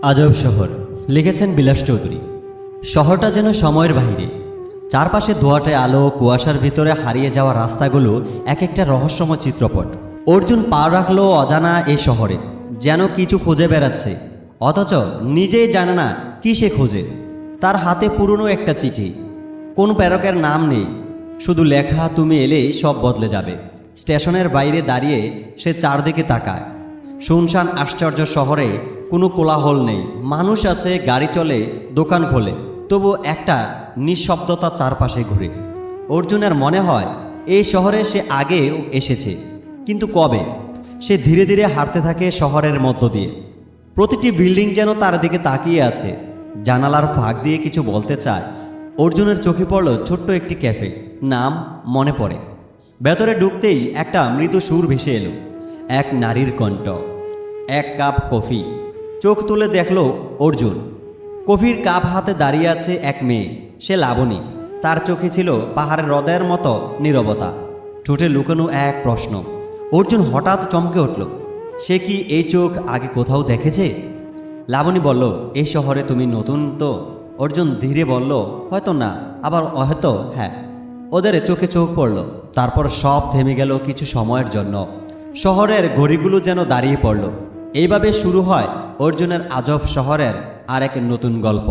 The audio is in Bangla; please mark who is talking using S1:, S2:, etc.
S1: আজব শহর লিখেছেন বিলাস চৌধুরী। শহরটা যেন সময়ের বাহিরে, চারপাশে ধোঁয়াটে আলো, কুয়াশার ভিতরে হারিয়ে যাওয়া রাস্তাগুলো এক একটা রহস্যময় চিত্রপট। অর্জুন পা রাখলো অজানা এই শহরে, যেন কিছু খুঁজে বেড়াচ্ছে, অথচ নিজেই জানে না কি সে খোঁজে। তার হাতে পুরনো একটা চিঠি, কোনো প্রেরকের নাম নেই, শুধু লেখা তুমি এলেই সব বদলে যাবে। স্টেশনের বাইরে দাঁড়িয়ে সে চারদিকে তাকায়। শুনশান আশ্চর্য শহরে কোনো কোলাহল নেই, মানুষ আছে, গাড়ি চলে, দোকান খোলে, তবু একটা নিঃশব্দতা চারপাশে ঘুরে। অর্জুনের মনে হয় এই শহরে সে আগেও এসেছে, কিন্তু কবে। সে ধীরে ধীরে হাঁটতে থাকে শহরের মধ্য দিয়ে। প্রতিটি বিল্ডিং যেন তার দিকে তাকিয়ে আছে, জানালার ফাঁক দিয়ে কিছু বলতে চায়। অর্জুনের চোখে পড়ল ছোট্ট একটি ক্যাফে, নাম মনে পড়ে। ভেতরে ঢুকতেই একটা মৃদু সুর ভেসে এলো, এক নারীর কণ্ঠ, এক কাপ কফি। চোখ তুলে দেখল অর্জুন, কফির কাপ হাতে দাঁড়িয়ে আছে এক মেয়ে, সে লাবণী। তার চোখে ছিল পাহাড়ের হ্রদের মতো নীরবতা, ঠোঁটে লুকানো এক প্রশ্ন। অর্জুন হঠাৎ চমকে উঠল, সে কি এই চোখ আগে কোথাও দেখেছে? লাবণী বলল, এই শহরে তুমি নতুন তো? অর্জুন ধীরে বলল, হয়তো না, আবার হয়তো হ্যাঁ। ওদের চোখে চোখ পড়ল, তারপর সব থেমে গেল কিছু সময়ের জন্য। শহরের ঘড়িগুলো যেন দাঁড়িয়ে পড়ল। এইভাবে শুরু হয় অর্জুনের আজব শহরের আরেক নতুন গল্প।